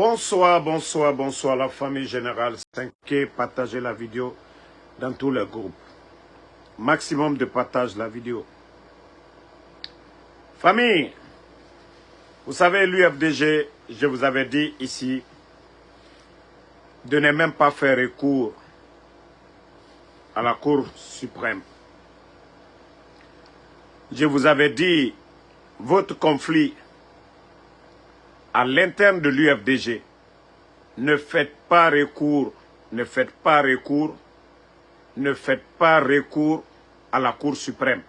Bonsoir, bonsoir, bonsoir la famille générale 5K. Partagez la vidéo dans tous les groupes. Maximum de partage la vidéo. Famille, vous savez l'UFDG, je vous avais dit ici de ne même pas faire recours à la Cour suprême. Je vous avais dit votre conflit à l'interne de l'UFDG. Ne faites pas recours, ne faites pas recours, ne faites pas recours à la Cour suprême.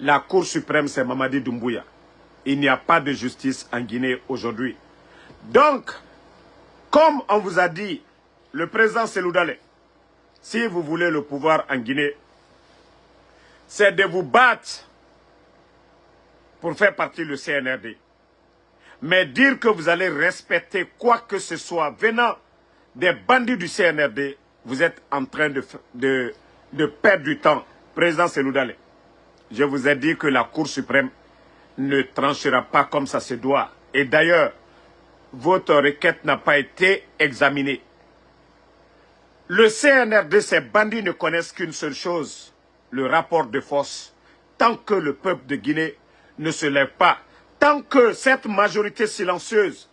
La Cour suprême, c'est Mamadi Doumbouya. Il n'y a pas de justice en Guinée aujourd'hui. Donc, comme on vous a dit, le président Cellou Dalein, si vous voulez le pouvoir en Guinée, c'est de vous battre pour faire partie du CNRD. Mais dire que vous allez respecter quoi que ce soit venant des bandits du CNRD, vous êtes en train de perdre du temps. Président Cellou Dalein, je vous ai dit que la Cour suprême ne tranchera pas comme ça se doit. Et d'ailleurs, votre requête n'a pas été examinée. Le CNRD, ces bandits ne connaissent qu'une seule chose, le rapport de force. Tant que le peuple de Guinée ne se lève pas, tant que cette majorité silencieuse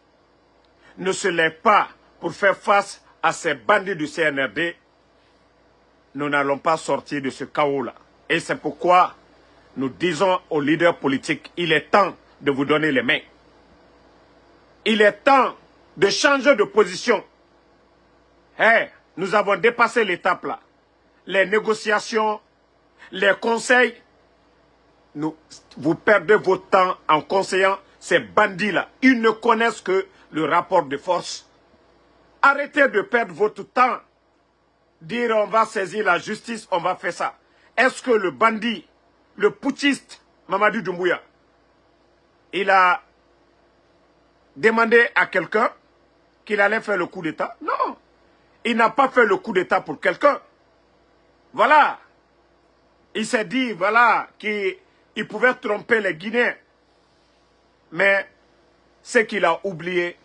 ne se lève pas pour faire face à ces bandits du CNRD, nous n'allons pas sortir de ce chaos-là. Et c'est pourquoi nous disons aux leaders politiques, il est temps de vous donner les mains. Il est temps de changer de position. Hey, nous avons dépassé l'étape là. Les négociations, les conseils, vous perdez votre temps en conseillant ces bandits-là. Ils ne connaissent que le rapport de force. Arrêtez de perdre votre temps. Dire on va saisir la justice, on va faire ça. Est-ce que le bandit, le putschiste, Mamadi Doumbouya, il a demandé à quelqu'un qu'il allait faire le coup d'État? Non. Il n'a pas fait le coup d'État pour quelqu'un. Voilà. Il s'est dit, voilà, qu'il pouvait tromper les Guinéens. Mais ce qu'il a oublié,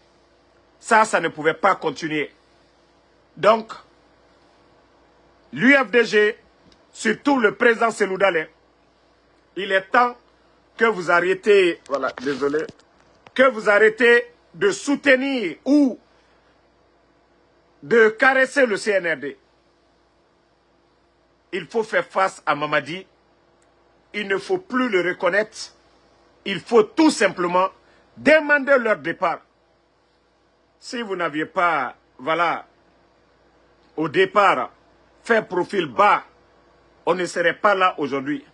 ça ne pouvait pas continuer. Donc, l'UFDG, surtout le président Cellou Dalein, il est temps que vous arrêtez, voilà, désolé, que vous arrêtez de soutenir ou de caresser le CNRD. Il faut faire face à Mamadi. Il ne faut plus le reconnaître. Il faut tout simplement demander leur départ. Si vous n'aviez pas, voilà, au départ, fait profil bas, on ne serait pas là aujourd'hui.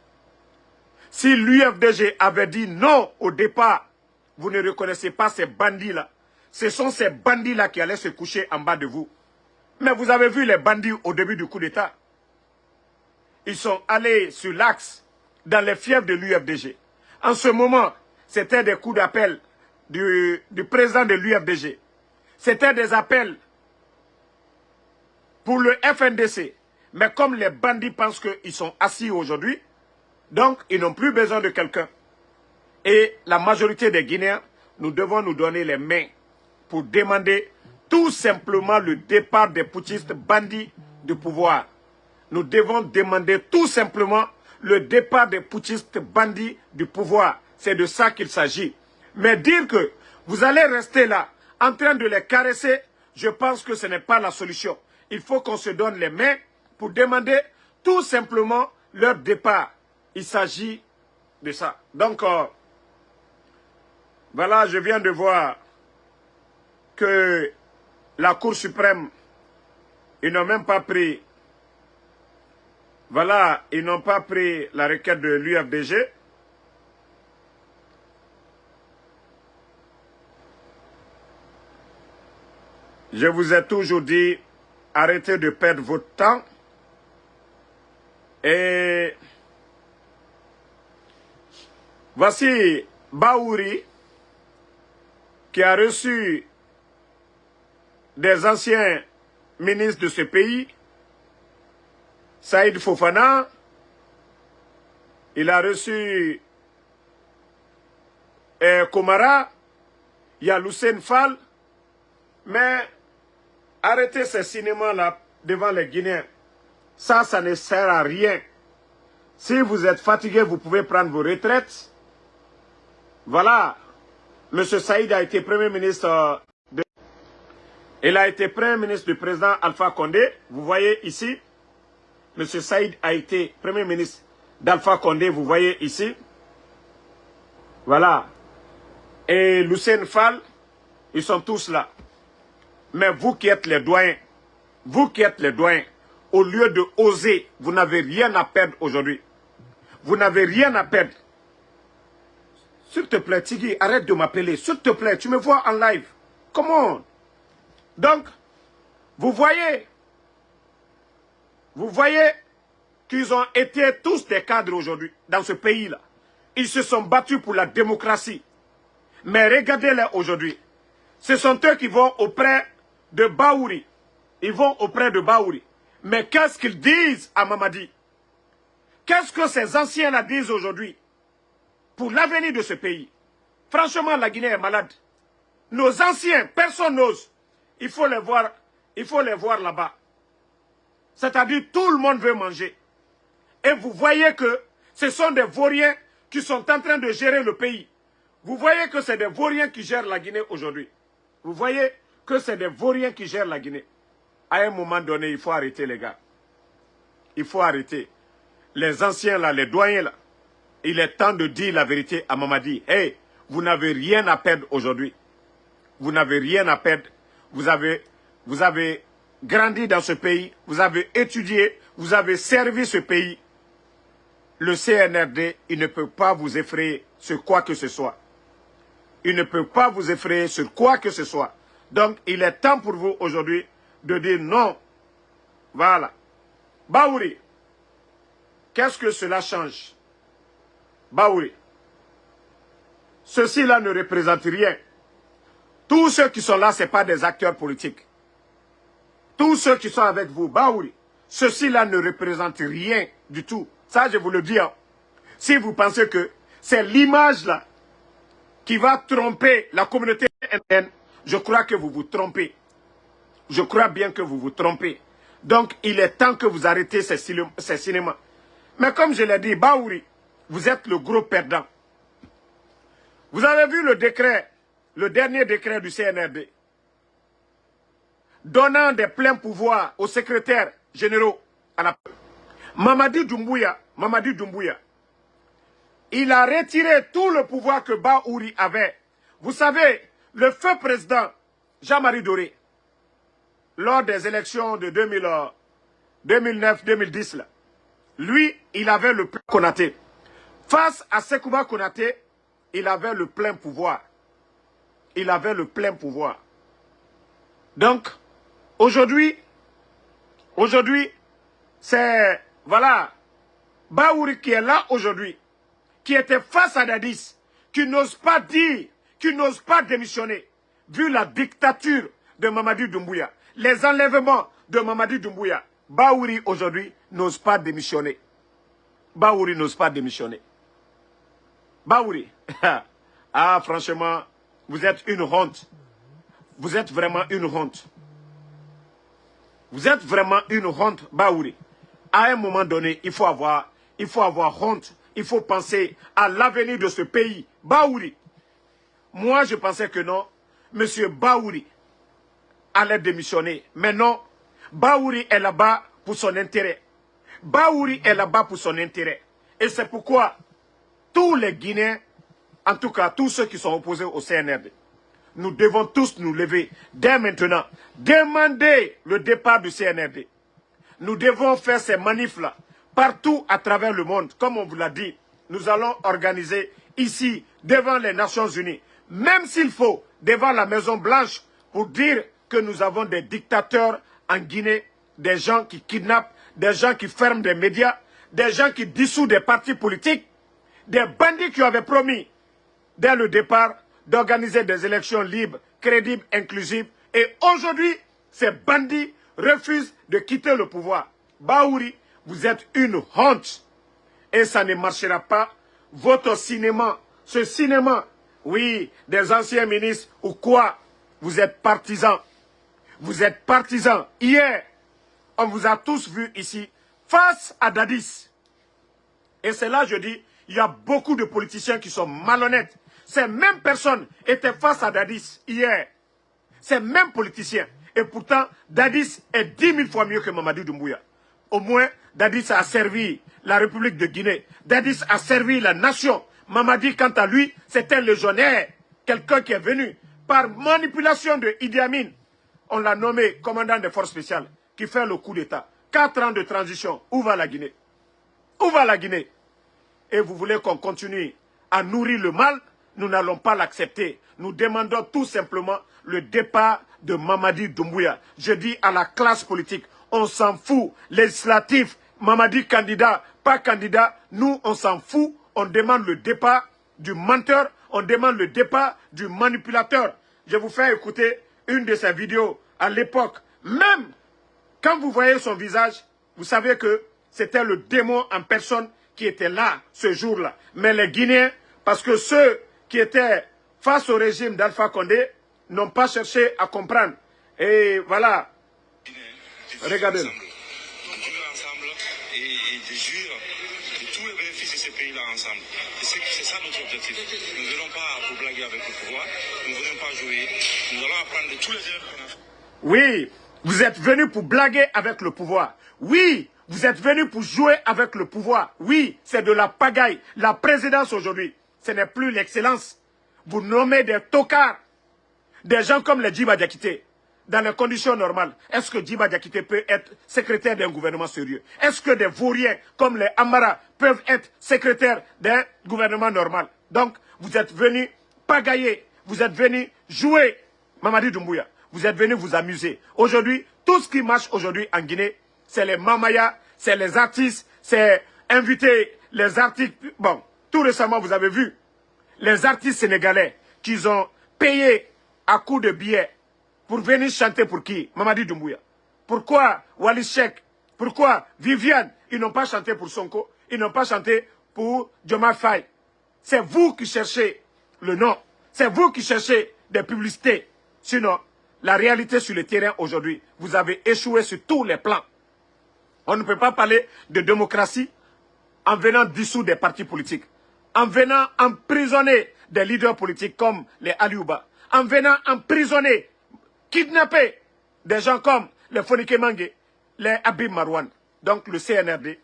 Si l'UFDG avait dit non au départ, vous ne reconnaissez pas ces bandits-là. Ce sont ces bandits-là qui allaient se coucher en bas de vous. Mais vous avez vu les bandits au début du coup d'État. Ils sont allés sur l'axe, dans les fiefs de l'UFDG. En ce moment, c'était des coups d'appel du président de l'UFDG. C'était des appels pour le FNDC. Mais comme les bandits pensent qu'ils sont assis aujourd'hui, donc ils n'ont plus besoin de quelqu'un. Et la majorité des Guinéens, nous devons nous donner les mains pour demander tout simplement le départ des putschistes bandits du pouvoir. Nous devons demander tout simplement le départ des putschistes bandits du pouvoir. C'est de ça qu'il s'agit. Mais dire que vous allez rester là, en train de les caresser, je pense que ce n'est pas la solution. Il faut qu'on se donne les mains pour demander tout simplement leur départ. Il s'agit de ça. Donc, voilà, je viens de voir que la Cour suprême, ils n'ont même pas pris, voilà, ils n'ont pas pris la requête de l'UFDG. Je vous ai toujours dit, arrêtez de perdre votre temps. Et voici Baouri, qui a reçu des anciens ministres de ce pays, Saïd Fofana, il a reçu Komara, il y a Hussein Fall, Mais arrêtez ces cinémas-là devant les Guinéens. Ça ne sert à rien. Si vous êtes fatigué, vous pouvez prendre vos retraites. Voilà. M. Saïd a été Premier ministre il a été Premier ministre du président Alpha Condé. Vous voyez ici. M. Saïd a été Premier ministre d'Alpha Condé. Vous voyez ici. Voilà. Et Lucien Fall, ils sont tous là. Mais vous qui êtes les doyens, au lieu de oser, vous n'avez rien à perdre aujourd'hui. Vous n'avez rien à perdre. S'il te plaît, Tigui, arrête de m'appeler. S'il te plaît, tu me vois en live. Come on. Donc, vous voyez qu'ils ont été tous des cadres aujourd'hui dans ce pays-là. Ils se sont battus pour la démocratie. Mais regardez-les aujourd'hui. Ce sont eux qui vont auprès de Baouri. Ils vont auprès de Baouri. Mais qu'est-ce qu'ils disent à Mamadi? Qu'est-ce que ces anciens-là disent aujourd'hui pour l'avenir de ce pays? Franchement, la Guinée est malade. Nos anciens, personne n'ose. Il faut les voir là-bas. C'est-à-dire, tout le monde veut manger. Et vous voyez que ce sont des vauriens qui sont en train de gérer le pays. Vous voyez que c'est des vauriens qui gèrent la Guinée aujourd'hui. Vous voyez que c'est des vauriens qui gèrent la Guinée. À un moment donné, il faut arrêter, les gars. Il faut arrêter. Les anciens là, les doyens là, il est temps de dire la vérité à Mamadi. Hey, vous n'avez rien à perdre aujourd'hui. Vous n'avez rien à perdre. Vous avez grandi dans ce pays. Vous avez étudié. Vous avez servi ce pays. Le CNRD, il ne peut pas vous effrayer sur quoi que ce soit. Il ne peut pas vous effrayer sur quoi que ce soit. Donc, il est temps pour vous aujourd'hui de dire non. Voilà. Baouri, qu'est-ce que cela change? Baouri, ceci-là ne représente rien. Tous ceux qui sont là, ce n'est pas des acteurs politiques. Tous ceux qui sont avec vous, Baouri, ceci-là ne représente rien du tout. Ça, je vous le dis. Hein. Si vous pensez que c'est l'image-là qui va tromper la communauté indienne, je crois que vous vous trompez. Je crois bien que vous vous trompez. Donc, il est temps que vous arrêtez ces cinémas. Mais comme je l'ai dit, Baouri, vous êtes le gros perdant. Vous avez vu le décret, le dernier décret du CNRD, donnant des pleins pouvoirs aux secrétaires généraux à la... Mamadi Doumbouya, il a retiré tout le pouvoir que Baouri avait. Vous savez, le feu président Jean-Marie Doré, lors des élections de 2009-2010, lui, il avait le plein Konaté. Face à Sekouba Konaté, il avait le plein pouvoir. Il avait le plein pouvoir. Donc, aujourd'hui, c'est, voilà, Baouri qui est là aujourd'hui, qui était face à Dadis, qui n'ose pas dire, qui n'ose pas démissionner, vu la dictature de Mamadi Doumbouya, les enlèvements de Mamadi Doumbouya. Baouri aujourd'hui n'ose pas démissionner. Baouri n'ose pas démissionner. Baouri, ah franchement, vous êtes une honte. Vous êtes vraiment une honte. Vous êtes vraiment une honte, Baouri. À un moment donné, il faut avoir honte. Il faut penser à l'avenir de ce pays. Baouri. Moi, je pensais que non. Monsieur Baouri allait démissionner. Mais non. Baouri est là-bas pour son intérêt. Baouri est là-bas pour son intérêt. Et c'est pourquoi tous les Guinéens, en tout cas tous ceux qui sont opposés au CNRD, nous devons tous nous lever dès maintenant, demander le départ du CNRD. Nous devons faire ces manifs-là partout à travers le monde. Comme on vous l'a dit, nous allons organiser ici, devant les Nations Unies, même s'il faut, devant la Maison Blanche, pour dire que nous avons des dictateurs en Guinée, des gens qui kidnappent, des gens qui ferment des médias, des gens qui dissoutent des partis politiques, des bandits qui avaient promis, dès le départ, d'organiser des élections libres, crédibles, inclusives. Et aujourd'hui, ces bandits refusent de quitter le pouvoir. Baouri, vous êtes une honte. Et ça ne marchera pas. Votre cinéma, ce cinéma, oui, des anciens ministres ou quoi, vous êtes partisans. Vous êtes partisans. Hier, on vous a tous vus ici, face à Dadis. Et c'est là, je dis, il y a beaucoup de politiciens qui sont malhonnêtes. Ces mêmes personnes étaient face à Dadis hier. Ces mêmes politiciens. Et pourtant, Dadis est 10 000 fois mieux que Mamadou Doumbouya. Au moins, Dadis a servi la République de Guinée. Dadis a servi la nation. Mamadi, quant à lui, c'est un légionnaire. Quelqu'un qui est venu par manipulation de Idi Amin. On l'a nommé commandant des forces spéciales, qui fait le coup d'État. 4 ans de transition. Où va la Guinée? Où va la Guinée? Et vous voulez qu'on continue à nourrir le mal? Nous n'allons pas l'accepter. Nous demandons tout simplement le départ de Mamadi Doumbouya. Je dis à la classe politique, on s'en fout. Législatif, Mamadi candidat, pas candidat, nous on s'en fout. On demande le départ du menteur, on demande le départ du manipulateur. Je vous fais écouter une de ses vidéos à l'époque. Même quand vous voyez son visage, vous savez que c'était le démon en personne qui était là ce jour-là. Mais les Guinéens, parce que ceux qui étaient face au régime d'Alpha Condé n'ont pas cherché à comprendre. Et voilà. Regardez. Et de jouir de tous les bénéfices de ce pays-là ensemble. C'est ça notre objectif. Nous ne venons pas pour blaguer avec le pouvoir, nous ne venons pas jouer, nous allons apprendre de tous les erreurs qu'on a fait. Oui, vous êtes venus pour blaguer avec le pouvoir. Oui, vous êtes venus pour jouer avec le pouvoir. Oui, c'est de la pagaille. La présidence aujourd'hui, ce n'est plus l'excellence. Vous nommez des tocards, des gens comme les Djiba Diakité. Dans les conditions normales, est-ce que Djiba Diakité peut être secrétaire d'un gouvernement sérieux? Est-ce que des vauriens comme les Amara peuvent être secrétaires d'un gouvernement normal? Donc, vous êtes venus pagailler, vous êtes venus jouer, Mamadi Doumbouya. Vous êtes venus vous amuser. Aujourd'hui, tout ce qui marche aujourd'hui en Guinée, c'est les Mamaya, c'est les artistes, c'est inviter les artistes. Bon, tout récemment, vous avez vu les artistes sénégalais qu'ils ont payé à coups de billets pour venir chanter pour qui? Mamadi Doumbouya. Pourquoi Wallis Cheikh? Pourquoi Viviane? Ils n'ont pas chanté pour Sonko. Ils n'ont pas chanté pour Diomaye Faye. C'est vous qui cherchez le nom. C'est vous qui cherchez des publicités. Sinon, la réalité sur le terrain aujourd'hui, vous avez échoué sur tous les plans. On ne peut pas parler de démocratie en venant dissoudre des partis politiques, en venant emprisonner des leaders politiques comme les Aliouba, en venant emprisonner, kidnapper des gens comme les Fonike Mange, les Habib Marouane. Donc le CNRD,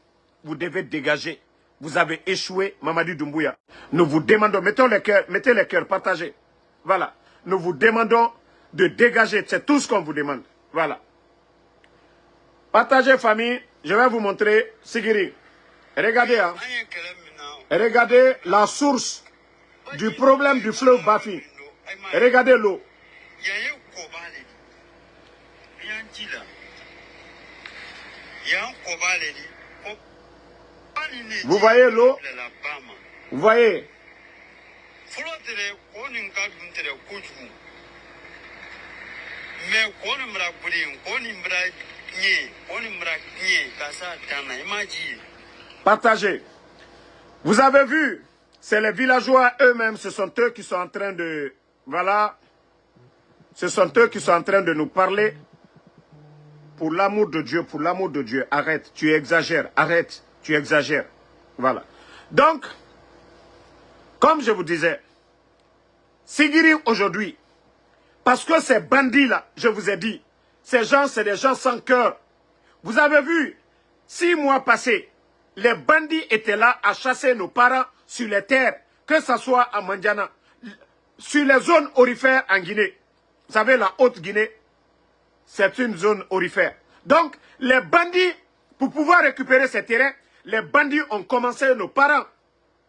vous devez dégager. Vous avez échoué, Mamadi Doumbouya. Nous vous demandons, mettez les cœurs, partagez. Voilà. Nous vous demandons de dégager. C'est tout ce qu'on vous demande. Voilà. Partagez, famille. Je vais vous montrer Sigiri. Regardez, hein. Regardez la source du problème du fleuve Bafi. Regardez l'eau. Vous voyez l'eau? Vous voyez? Partagez. Vous avez vu, c'est les villageois eux-mêmes, ce sont eux qui sont en train de... Voilà. Ce sont eux qui sont en train de nous parler. Pour l'amour de Dieu, arrête, tu exagères, arrête, tu exagères. Voilà. Donc, comme je vous disais, Sigiri aujourd'hui, parce que ces bandits-là, je vous ai dit, ces gens, c'est des gens sans cœur. Vous avez vu, 6 mois passés, les bandits étaient là à chasser nos parents sur les terres, que ce soit à Mandiana, sur les zones aurifères en Guinée. Vous savez, la Haute-Guinée, c'est une zone aurifère. Donc, les bandits, pour pouvoir récupérer ces terrains, les bandits ont commencé, nos parents,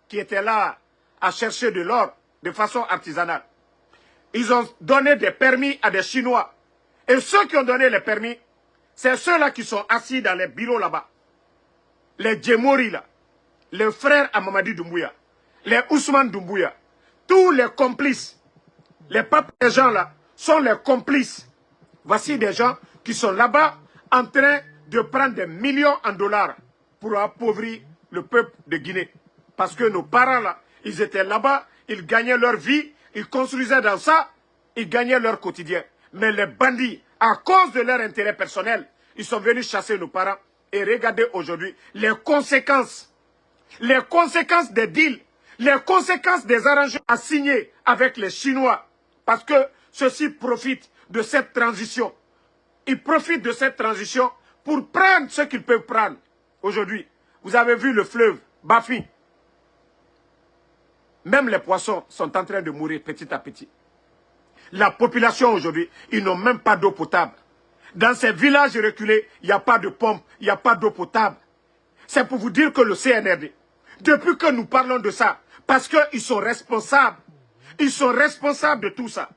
qui étaient là à chercher de l'or de façon artisanale. Ils ont donné des permis à des Chinois. Et ceux qui ont donné les permis, c'est ceux-là qui sont assis dans les bureaux là-bas. Les Djemori là, les frères à Mamadi Doumbouya, les Ousmane Doumbouya, tous les complices, les papes des gens là, sont les complices. Voici des gens qui sont là-bas en train de prendre des millions en dollars pour appauvrir le peuple de Guinée. Parce que nos parents là, ils étaient là-bas, ils gagnaient leur vie, ils construisaient dans ça, ils gagnaient leur quotidien. Mais les bandits, À cause de leur intérêt personnel, ils sont venus chasser nos parents. Et regardez aujourd'hui les conséquences des deals, les conséquences des arrangements à signer avec les Chinois. Parce que ceux-ci profitent de cette transition. Ils profitent de cette transition pour prendre ce qu'ils peuvent prendre. Aujourd'hui, vous avez vu le fleuve Bafi. Même les poissons sont en train de mourir petit à petit. La population aujourd'hui, ils n'ont même pas d'eau potable. Dans ces villages reculés, il n'y a pas de pompe, il n'y a pas d'eau potable. C'est pour vous dire que le CNRD, depuis que nous parlons de ça, parce qu'ils sont responsables de tout ça.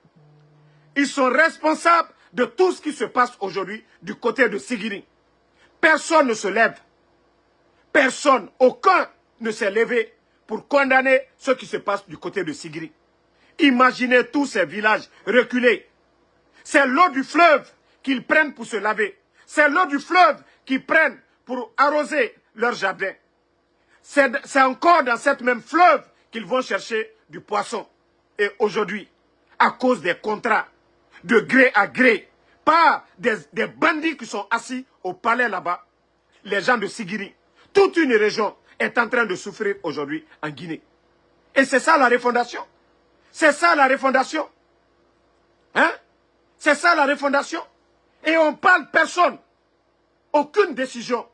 Ils sont responsables de tout ce qui se passe aujourd'hui du côté de Sigiri. Personne ne se lève. Personne, aucun ne s'est levé pour condamner ce qui se passe du côté de Sigiri. Imaginez tous ces villages reculés. C'est l'eau du fleuve qu'ils prennent pour se laver. C'est l'eau du fleuve qu'ils prennent pour arroser leur jardin. C'est encore dans cette même fleuve qu'ils vont chercher du poisson. Et aujourd'hui, à cause des contrats, de gré à gré, par des bandits qui sont assis au palais là-bas, les gens de Sigiri, toute une région est en train de souffrir aujourd'hui en Guinée. Et c'est ça la refondation. C'est ça la refondation. Hein? C'est ça la refondation. Et on parle personne. Aucune décision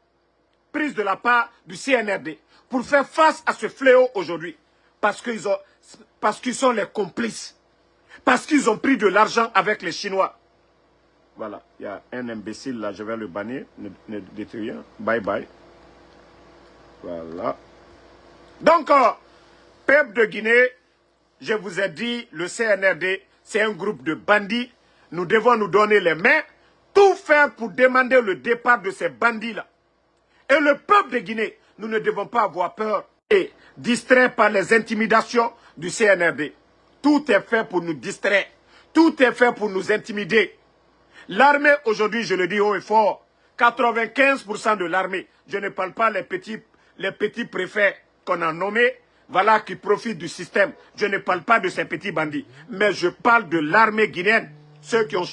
prise de la part du CNRD pour faire face à ce fléau aujourd'hui. Parce qu'ils sont les complices. Parce qu'ils ont pris de l'argent avec les Chinois. Voilà, il y a un imbécile là, je vais le bannir. Ne dites rien. Bye bye. Voilà. Donc, peuple de Guinée, je vous ai dit, le CNRD, c'est un groupe de bandits. Nous devons nous donner les mains, tout faire pour demander le départ de ces bandits-là. Et le peuple de Guinée, nous ne devons pas avoir peur et distraire par les intimidations du CNRD. Tout est fait pour nous distraire. Tout est fait pour nous intimider. L'armée, aujourd'hui, je le dis haut et fort, 95% de l'armée, je ne parle pas les petits préfets qu'on a nommés, voilà, qui profitent du système. Je ne parle pas de ces petits bandits, mais je parle de l'armée guinéenne, ceux qui ont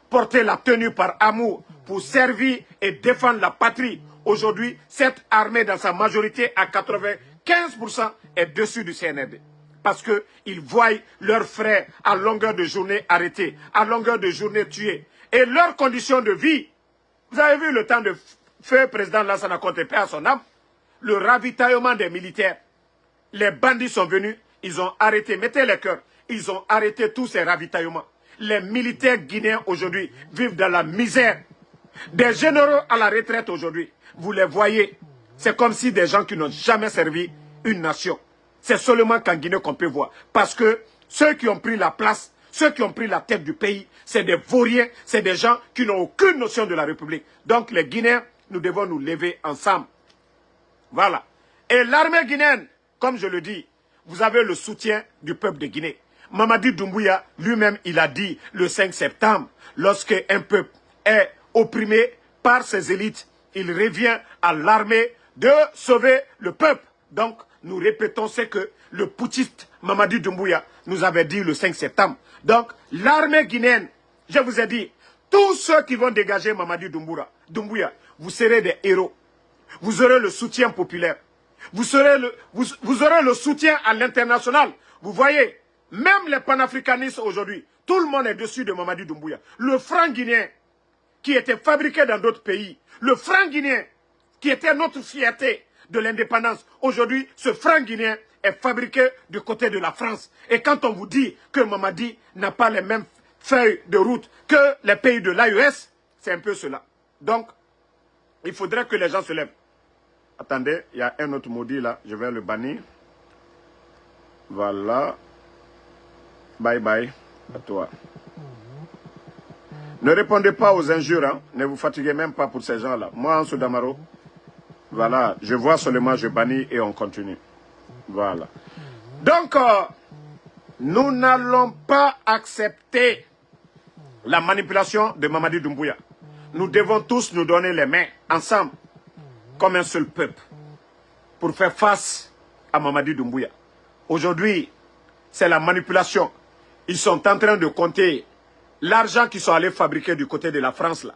porté la tenue par amour pour servir et défendre la patrie. Aujourd'hui, cette armée, dans sa majorité, à 95%, est dessus du CNRD. Parce qu'ils voient leurs frères à longueur de journée arrêtés, à longueur de journée tués. Et leurs conditions de vie, vous avez vu le temps de feu président Lansana Conté, paix à son âme, le ravitaillement des militaires. Les bandits sont venus, ils ont arrêté, mettez les cœurs, ils ont arrêté tous ces ravitaillements. Les militaires guinéens aujourd'hui vivent dans la misère. Des généraux à la retraite aujourd'hui, vous les voyez, c'est comme si des gens qui n'ont jamais servi une nation. C'est seulement qu'en Guinée qu'on peut voir. Parce que ceux qui ont pris la place, ceux qui ont pris la tête du pays, c'est des vauriens, c'est des gens qui n'ont aucune notion de la République. Donc les Guinéens, nous devons nous lever ensemble. Voilà. Et l'armée guinéenne, comme je le dis, vous avez le soutien du peuple de Guinée. Mamadi Doumbouya, lui-même, il a dit le 5 septembre, lorsque un peuple est opprimé par ses élites, il revient à l'armée de sauver le peuple. Donc, nous répétons ce que le putschiste Mamadi Doumbouya nous avait dit le 5 septembre. Donc, l'armée guinéenne, je vous ai dit, tous ceux qui vont dégager Mamadi Doumbouya, vous serez des héros. Vous aurez le soutien populaire. Vous aurez le soutien à l'international. Vous voyez, même les panafricanistes aujourd'hui, tout le monde est dessus de Mamadi Doumbouya. Le franc guinéen, qui était fabriqué dans d'autres pays, le franc guinéen, qui était notre fierté de l'indépendance, aujourd'hui, ce franc guinéen est fabriqué du côté de la France. Et quand on vous dit que Mamadi n'a pas les mêmes feuilles de route que les pays de l'AES, c'est un peu cela. Donc, il faudrait que les gens se lèvent. Attendez, il y a un autre maudit là, je vais le bannir. Voilà. Bye bye à toi. Ne répondez pas aux injures, hein. Ne vous fatiguez même pas pour ces gens-là. Moi, Ansou Damaro, voilà, je vois seulement, je bannis et on continue. Voilà. Donc, nous n'allons pas accepter la manipulation de Mamadi Doumbouya. Nous devons tous nous donner les mains, ensemble, comme un seul peuple, pour faire face à Mamadi Doumbouya. Aujourd'hui, c'est la manipulation. Ils sont en train de compter l'argent qu'ils sont allés fabriquer du côté de la France, là.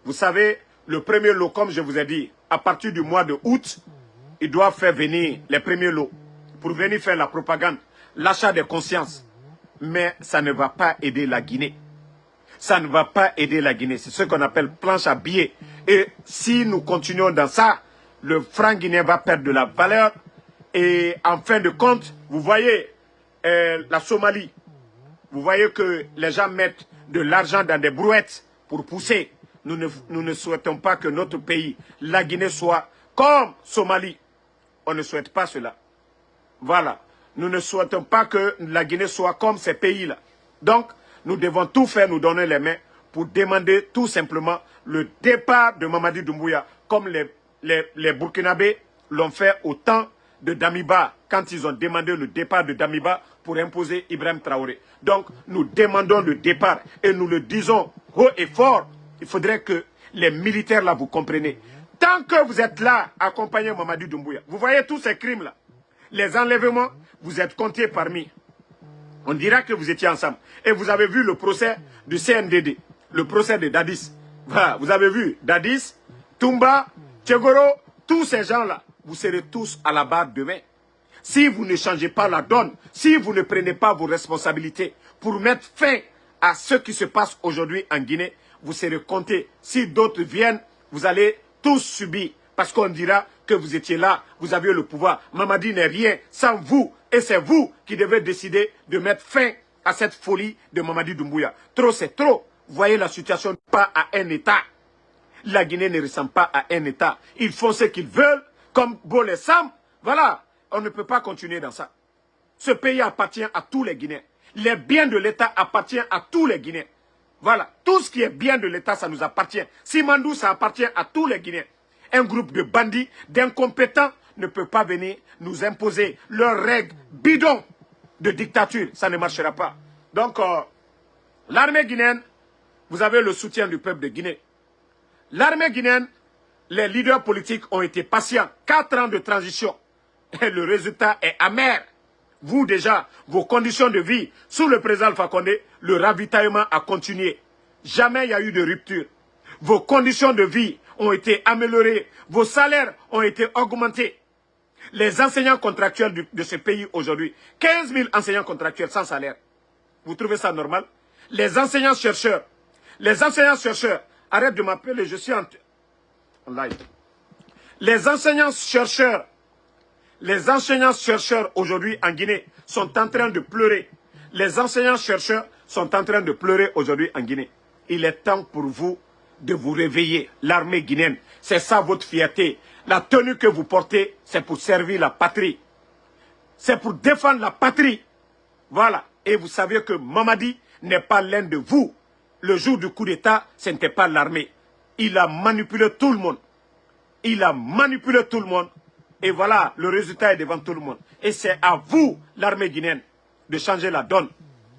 Vous savez, le premier lot, comme je vous ai dit, à partir du mois de août, ils doivent faire venir les premiers lots pour venir faire la propagande, l'achat des consciences. Mais ça ne va pas aider la Guinée. Ça ne va pas aider la Guinée. C'est ce qu'on appelle planche à billets. Et si nous continuons dans ça, le franc guinéen va perdre de la valeur. Et en fin de compte, vous voyez la Somalie. Vous voyez que les gens mettent de l'argent dans des brouettes pour pousser. Nous ne souhaitons pas que notre pays, la Guinée, soit comme Somalie. On ne souhaite pas cela. Voilà. Nous ne souhaitons pas que la Guinée soit comme ces pays-là. Donc, nous devons tout faire, nous donner les mains pour demander tout simplement le départ de Mamadi Doumbouya, comme les Burkinabés l'ont fait au temps de Damiba, quand ils ont demandé le départ de Damiba pour imposer Ibrahim Traoré. Donc, nous demandons le départ et nous le disons haut et fort. Il faudrait que les militaires, là, vous compreniez. Tant que vous êtes là, accompagné Mamadi Doumbouya, vous voyez tous ces crimes-là, les enlèvements, vous êtes comptés parmi. On dira que vous étiez ensemble. Et vous avez vu le procès du CNDD, le procès de Dadis. Voilà, vous avez vu Dadis, Toumba, Tchegoro, tous ces gens-là, vous serez tous à la barre demain. Si vous ne changez pas la donne, si vous ne prenez pas vos responsabilités pour mettre fin à ce qui se passe aujourd'hui en Guinée, vous serez comptés. Si d'autres viennent, vous allez tous subir. Parce qu'on dira que vous étiez là, vous aviez le pouvoir. Mamadi n'est rien sans vous. Et c'est vous qui devez décider de mettre fin à cette folie de Mamadi Doumbouya. Trop, c'est trop. Vous voyez la situation pas à un État. La Guinée ne ressemble pas à un État. Ils font ce qu'ils veulent, comme Bol Sam. Voilà, on ne peut pas continuer dans ça. Ce pays appartient à tous les Guinéens. Les biens de l'État appartiennent à tous les Guinéens. Voilà, tout ce qui est bien de l'État, ça nous appartient. Simandou, ça appartient à tous les Guinéens. Un groupe de bandits, d'incompétents, ne peut pas venir nous imposer leurs règles bidons de dictature. Ça ne marchera pas. Donc, l'armée guinéenne, vous avez le soutien du peuple de Guinée. L'armée guinéenne, les leaders politiques ont été patients. 4 ans de transition. Et le résultat est amer. Vous déjà, vos conditions de vie, sous le président Alpha Condé, le ravitaillement a continué. Jamais il y a eu de rupture. Vos conditions de vie ont été améliorées. Vos salaires ont été augmentés. Les enseignants contractuels de ce pays aujourd'hui, 15 000 enseignants contractuels sans salaire. Vous trouvez ça normal? Les enseignants-chercheurs, arrête de m'appeler, je suis en live. Les enseignants-chercheurs aujourd'hui en Guinée sont en train de pleurer. Les enseignants-chercheurs sont en train de pleurer aujourd'hui en Guinée. Il est temps pour vous de vous réveiller, l'armée guinéenne. C'est ça votre fierté. La tenue que vous portez, c'est pour servir la patrie. C'est pour défendre la patrie. Voilà. Et vous savez que Mamadi n'est pas l'un de vous. Le jour du coup d'État, ce n'était pas l'armée. Il a manipulé tout le monde. Il a manipulé tout le monde. Et voilà, le résultat est devant tout le monde. Et c'est à vous, l'armée guinéenne, de changer la donne.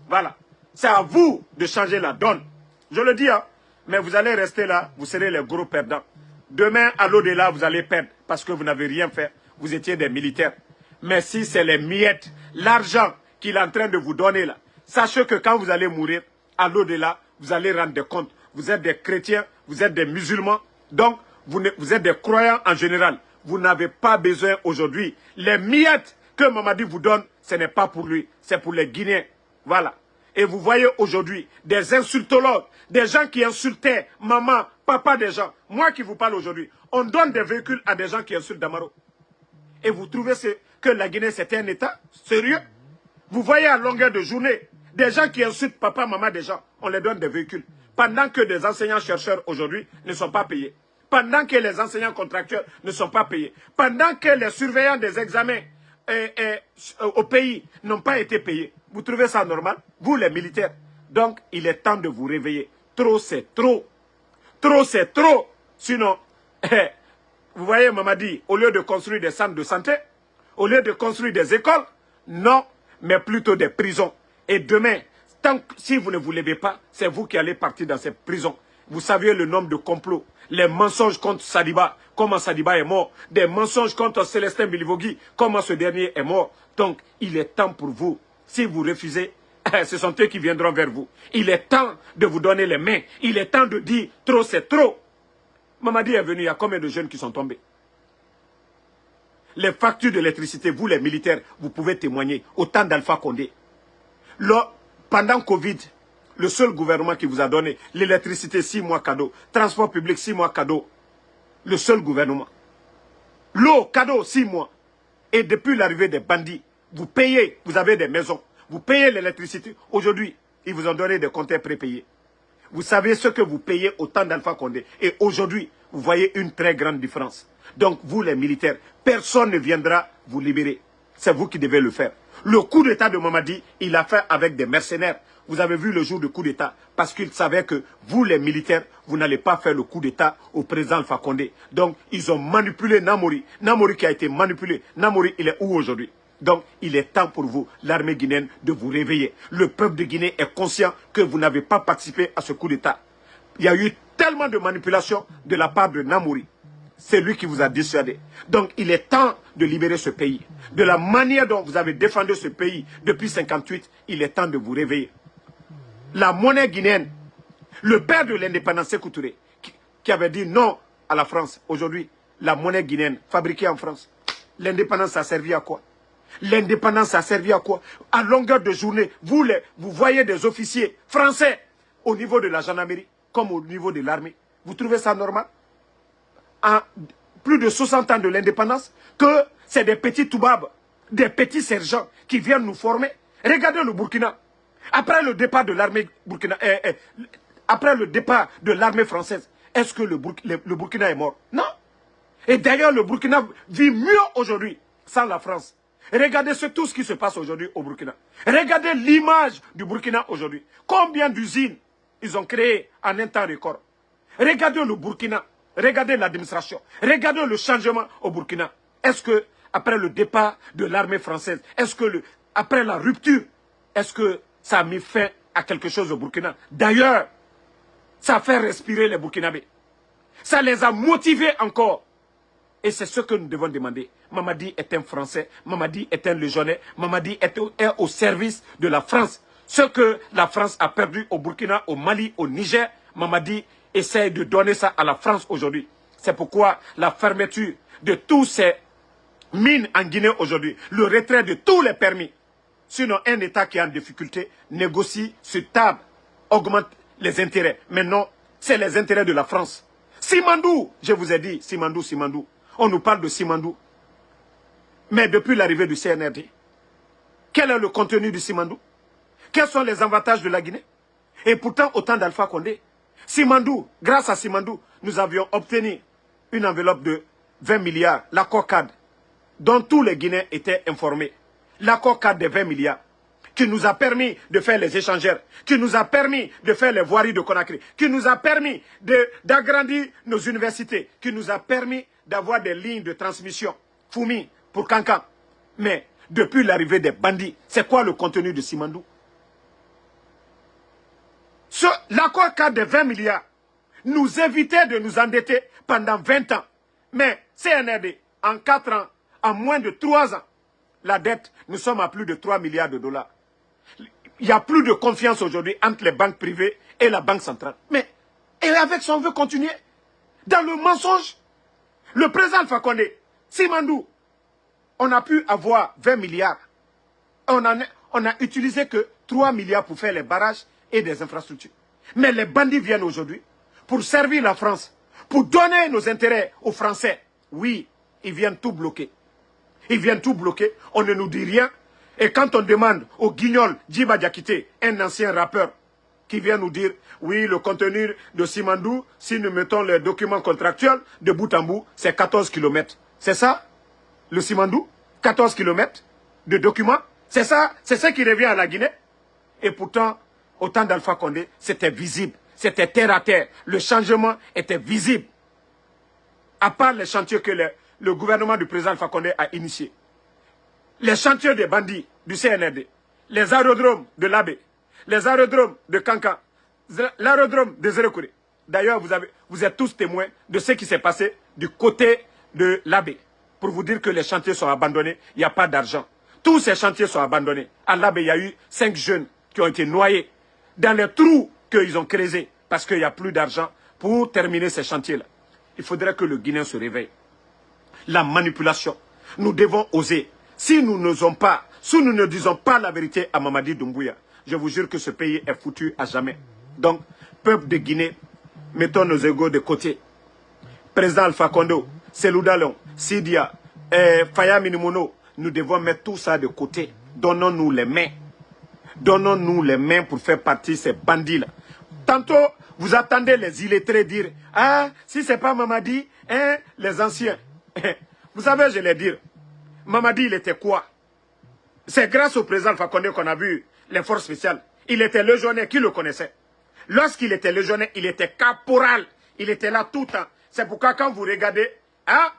Voilà. C'est à vous de changer la donne. Je le dis, hein. Mais vous allez rester là, vous serez les gros perdants. Demain, à l'au-delà, vous allez perdre parce que vous n'avez rien fait. Vous étiez des militaires. Mais si c'est les miettes, l'argent qu'il est en train de vous donner là, sachez que quand vous allez mourir, à l'au-delà, vous allez rendre des comptes. Vous êtes des chrétiens, vous êtes des musulmans, donc vous êtes des croyants en général. Vous n'avez pas besoin aujourd'hui. Les miettes que Mamadi vous donne, ce n'est pas pour lui, c'est pour les Guinéens. Voilà. Et vous voyez aujourd'hui des insultologues, des gens qui insultaient maman, papa des gens. Moi qui vous parle aujourd'hui, on donne des véhicules à des gens qui insultent Damaro. Et vous trouvez que la Guinée c'était un État sérieux? Vous voyez à longueur de journée des gens qui insultent papa, maman des gens, on les donne des véhicules. Pendant que des enseignants-chercheurs aujourd'hui ne sont pas payés. Pendant que les enseignants contractuels ne sont pas payés. Pendant que les surveillants des examens au pays n'ont pas été payés. Vous trouvez ça normal? Vous les militaires. Donc il est temps de vous réveiller. Trop c'est trop. Trop c'est trop. Sinon, vous voyez Mamadi, au lieu de construire des centres de santé, au lieu de construire des écoles, non, mais plutôt des prisons. Et demain, si vous ne vous levez pas, c'est vous qui allez partir dans ces prisons. Vous saviez le nombre de complots, les mensonges contre Sadiba, comment Sadiba est mort, des mensonges contre Célestin Bilivogui, comment ce dernier est mort. Donc, il est temps pour vous, si vous refusez, ce sont eux qui viendront vers vous. Il est temps de vous donner les mains. Il est temps de dire trop c'est trop. Mamadi est venu, il y a combien de jeunes qui sont tombés? Les factures d'électricité, vous les militaires, vous pouvez témoigner. Au temps d'Alpha Condé. Pendant Covid, le seul gouvernement qui vous a donné l'électricité 6 mois cadeau, transport public 6 mois cadeau, le seul gouvernement. L'eau cadeau 6 mois. Et depuis l'arrivée des bandits, vous payez, vous avez des maisons, vous payez l'électricité. Aujourd'hui, ils vous ont donné des compteurs prépayés. Vous savez ce que vous payez au temps d'Alpha Condé. Et aujourd'hui, vous voyez une très grande différence. Donc vous les militaires, personne ne viendra vous libérer. C'est vous qui devez le faire. Le coup d'état de Mamadi, il l'a fait avec des mercenaires. Vous avez vu le jour du coup d'état, parce qu'il savait que vous les militaires, vous n'allez pas faire le coup d'état au président Alpha Condé. Donc ils ont manipulé Namori. Namori qui a été manipulé. Namori, il est où aujourd'hui? Donc il est temps pour vous, l'armée guinéenne, de vous réveiller. Le peuple de Guinée est conscient que vous n'avez pas participé à ce coup d'état. Il y a eu tellement de manipulation de la part de Namori. C'est lui qui vous a dissuadé. Donc il est temps de libérer ce pays. De la manière dont vous avez défendu ce pays depuis 1958, il est temps de vous réveiller. La monnaie guinéenne, le père de l'indépendance, Sékou Touré, qui avait dit non à la France. Aujourd'hui, la monnaie guinéenne fabriquée en France. L'indépendance a servi à quoi? L'indépendance a servi à quoi? À longueur de journée, vous voyez des officiers français au niveau de la gendarmerie, comme au niveau de l'armée. Vous trouvez ça normal? En plus de 60 ans de l'indépendance, que c'est des petits toubabs, des petits sergents qui viennent nous former. Regardez le Burkina. Après le départ de l'armée après le départ de l'armée française, est-ce que le Burkina est mort? Non. Et d'ailleurs, le Burkina vit mieux aujourd'hui sans la France. Regardez tout ce qui se passe aujourd'hui au Burkina. Regardez l'image du Burkina aujourd'hui. Combien d'usines ils ont créées en un temps record. Regardez le Burkina. Regardez l'administration. Regardez le changement au Burkina. Est-ce que, après le départ de l'armée française, est-ce que, après la rupture, est-ce que ça a mis fin à quelque chose au Burkina? D'ailleurs, ça a fait respirer les Burkinabés. Ça les a motivés encore. Et c'est ce que nous devons demander. Mamadi est un Français, Mamadi est un légionnaire, Mamadi est au service de la France. Ce que la France a perdu au Burkina, au Mali, au Niger, Mamadi essaie de donner ça à la France aujourd'hui. C'est pourquoi la fermeture de tous ces mines en Guinée aujourd'hui, le retrait de tous les permis. Sinon, un État qui est en difficulté négocie sur table, augmente les intérêts. Maintenant, c'est les intérêts de la France. Simandou, je vous ai dit, Simandou. On nous parle de Simandou. Mais depuis l'arrivée du CNRD, quel est le contenu du Simandou? Quels sont les avantages de la Guinée? Et pourtant, au temps d'Alpha Condé, Simandou, grâce à Simandou, nous avions obtenu une enveloppe de 20 milliards, l'accord cadre, dont tous les Guinéens étaient informés. L'accord cadre de 20 milliards, qui nous a permis de faire les échangeurs, qui nous a permis de faire les voiries de Conakry, qui nous a permis d'agrandir nos universités, qui nous a permis d'avoir des lignes de transmission, Foumi pour Kankan. Mais depuis l'arrivée des bandits, c'est quoi le contenu de Simandou? L'accord cadre de 20 milliards nous évitait de nous endetter pendant 20 ans. Mais CNRD, en 4 ans, en moins de 3 ans, la dette, nous sommes à plus de 3 milliards de dollars. Il n'y a plus de confiance aujourd'hui entre les banques privées et la banque centrale. Mais, et avec ça, on veut continuer dans le mensonge. Le président Alpha Condé, Simandou, on a pu avoir 20 milliards. On a utilisé que 3 milliards pour faire les barrages et des infrastructures. Mais les bandits viennent aujourd'hui pour servir la France, pour donner nos intérêts aux Français. Oui, ils viennent tout bloquer. Ils viennent tout bloquer, on ne nous dit rien. Et quand on demande au guignol Djiba Diakité, un ancien rappeur, qui vient nous dire, oui, le contenu de Simandou, si nous mettons les documents contractuels, de bout en bout, c'est 14 km. C'est ça, le Simandou? 14 km de documents? C'est ça, c'est ça qui revient à la Guinée? Et pourtant, au temps d'Alpha Condé, c'était visible. C'était terre à terre. Le changement était visible. À part les chantiers que le gouvernement du président Alpha Condé a initiés. Les chantiers des bandits du CNRD. Les aérodromes de l'Abbé. Les aérodromes de Kankan. L'aérodrome de Zérekouré. D'ailleurs, vous êtes tous témoins de ce qui s'est passé du côté de l'Abbé. Pour vous dire que les chantiers sont abandonnés, il n'y a pas d'argent. Tous ces chantiers sont abandonnés. À l'Abbé, il y a eu 5 jeunes qui ont été noyés dans les trous qu'ils ont creusés parce qu'il n'y a plus d'argent pour terminer ces chantiers-là. Il faudrait que le Guinéen se réveille. La manipulation, nous devons oser. Si nous n'osons pas, si nous ne disons pas la vérité à Mamadi Doumbouya, je vous jure que ce pays est foutu à jamais. Donc, peuple de Guinée, mettons nos égos de côté. Président Alpha Condé, Cellou Dalein, Sidia, Faya Minimono, nous devons mettre tout ça de côté. Donnons-nous les mains. Donnons-nous les mains pour faire partie de ces bandits-là. Tantôt, vous attendez les illettrés dire « Ah, si ce n'est pas Mamadi, hein, les anciens. » Vous savez, je vais dire, Mamadi, il était quoi? C'est grâce au président Alpha Condé qu'on a vu les forces spéciales. Il était légionnaire, qui le connaissait? Lorsqu'il était légionnaire, il était caporal. Il était là tout le temps. C'est pourquoi quand vous regardez, hein,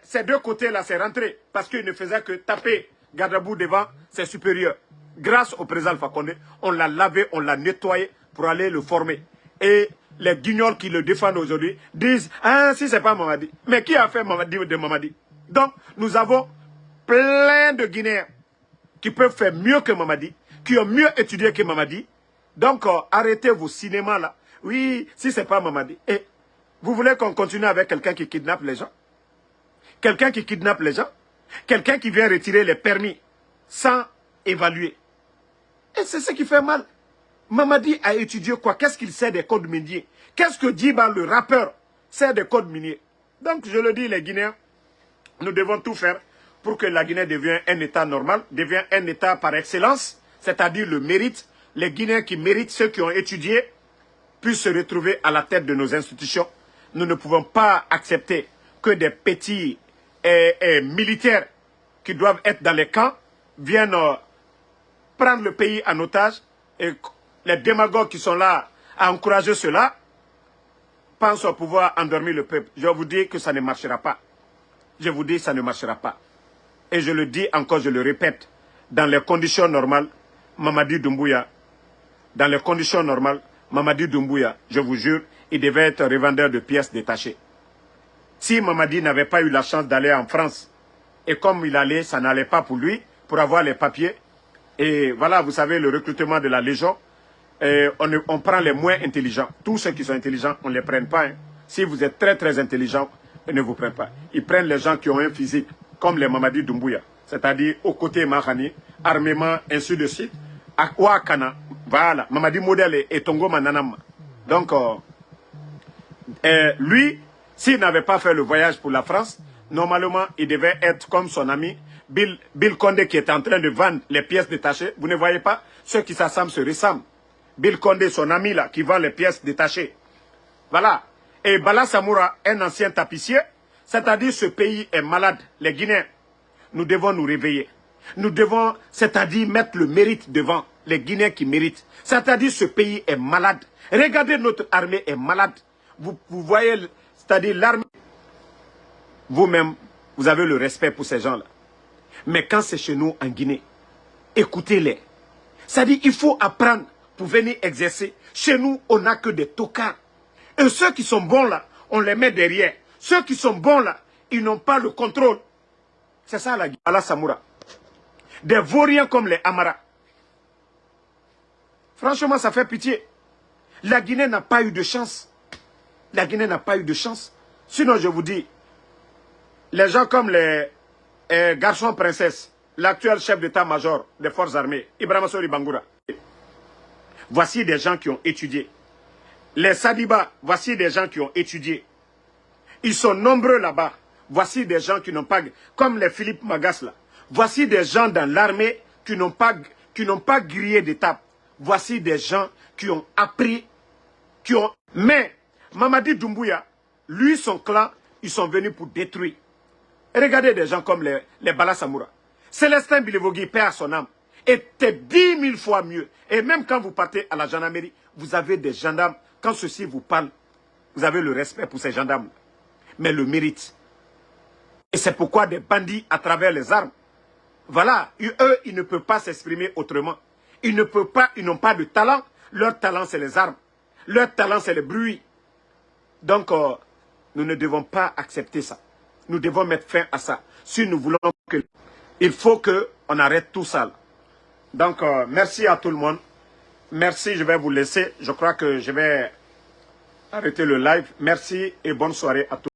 ces deux côtés-là, c'est rentré. Parce qu'il ne faisait que taper Gadabou devant ses supérieurs. Grâce au président Alpha Condé, on l'a lavé, on l'a nettoyé pour aller le former. Et les guignols qui le défendent aujourd'hui disent « Ah, si c'est pas Mamadi. » Mais qui a fait Mamadi de Mamadi? Donc, nous avons plein de Guinéens qui peuvent faire mieux que Mamadi, qui ont mieux étudié que Mamadi. Donc, arrêtez vos cinémas là. Oui, si c'est pas Mamadi. Et vous voulez qu'on continue avec quelqu'un qui kidnappe les gens? Quelqu'un qui kidnappe les gens? Quelqu'un qui vient retirer les permis sans évaluer? Et c'est ce qui fait mal. Mamadi a étudié quoi? Qu'est-ce qu'il sait des codes miniers? Qu'est-ce que Djiba, le rappeur, sait des codes miniers? Donc, je le dis, les Guinéens, nous devons tout faire pour que la Guinée devienne un État normal, devienne un État par excellence, c'est-à-dire le mérite. Les Guinéens qui méritent, ceux qui ont étudié, puissent se retrouver à la tête de nos institutions. Nous ne pouvons pas accepter que des petits militaires qui doivent être dans les camps viennent prendre le pays en otage. Et les démagogues qui sont là à encourager cela pensent pouvoir endormir le peuple. Je vous dis que ça ne marchera pas. Je vous dis que ça ne marchera pas. Et je le dis encore, je le répète, dans les conditions normales, Mamadi Doumbouya, dans les conditions normales, Mamadi Doumbouya, je vous jure, il devait être revendeur de pièces détachées. Si Mamadi n'avait pas eu la chance d'aller en France, et comme il allait, ça n'allait pas pour lui, pour avoir les papiers, et voilà, vous savez, le recrutement de la Légion, on prend les moins intelligents. Tous ceux qui sont intelligents, on ne les prenne pas. Hein. Si vous êtes très très intelligent, ils ne vous prennent pas. Ils prennent les gens qui ont un physique, comme les Mamadi Doumbouya, c'est-à-dire au côté Mahani, armement, ainsi de suite, à Ouakana, voilà, Mamadi Modèle et Tongo Mananama. Donc, lui, s'il n'avait pas fait le voyage pour la France, normalement, il devait être comme son ami Bill Condé qui est en train de vendre les pièces détachées. Vous ne voyez pas? Ceux qui s'assemblent se ressemblent. Bill Condé, son ami là, qui vend les pièces détachées. Voilà. Et Bala Samoura, un ancien tapissier, c'est-à-dire ce pays est malade, les Guinéens. Nous devons nous réveiller. Nous devons, c'est-à-dire mettre le mérite devant les Guinéens qui méritent. C'est-à-dire ce pays est malade. Regardez, notre armée est malade. Vous voyez, c'est-à-dire l'armée. Vous-même, vous avez le respect pour ces gens-là. Mais quand c'est chez nous en Guinée, écoutez-les. C'est-à-dire il faut apprendre pour venir exercer. Chez nous, on n'a que des tocards. Et ceux qui sont bons là, on les met derrière. Ceux qui sont bons là, ils n'ont pas le contrôle. C'est ça la Guinée. Bala Samoura. Des vauriens comme les Amara. Franchement, ça fait pitié. La Guinée n'a pas eu de chance. La Guinée n'a pas eu de chance. Sinon, je vous dis, les gens comme les garçons princesses, l'actuel chef d'état-major des forces armées, Ibrahima Sori Bangoura. Voici des gens qui ont étudié. Les Sadiba, voici des gens qui ont étudié. Ils sont nombreux là-bas. Voici des gens qui n'ont pas, comme les Philippe Magas là. Voici des gens dans l'armée qui n'ont pas grillé d'étape. Voici des gens qui ont appris, Mais Mamadi Doumbouya, lui, son clan, ils sont venus pour détruire. Regardez des gens comme les Bala Samoura. Célestin Bilevogui, paix à son âme, était 10 000 fois mieux. Et même quand vous partez à la gendarmerie, vous avez des gendarmes. Quand ceux-ci vous parlent, vous avez le respect pour ces gendarmes. Mais le mérite. Et c'est pourquoi des bandits à travers les armes. Voilà, eux, ils ne peuvent pas s'exprimer autrement. Ils ne peuvent pas, ils n'ont pas de talent. Leur talent, c'est les armes. Leur talent, c'est le bruit. Donc, nous ne devons pas accepter ça. Nous devons mettre fin à ça. Si nous voulons que... Il faut qu'on arrête tout ça. Donc, merci à tout le monde. Merci, je vais vous laisser. Je crois que je vais arrêter le live. Merci et bonne soirée à tous.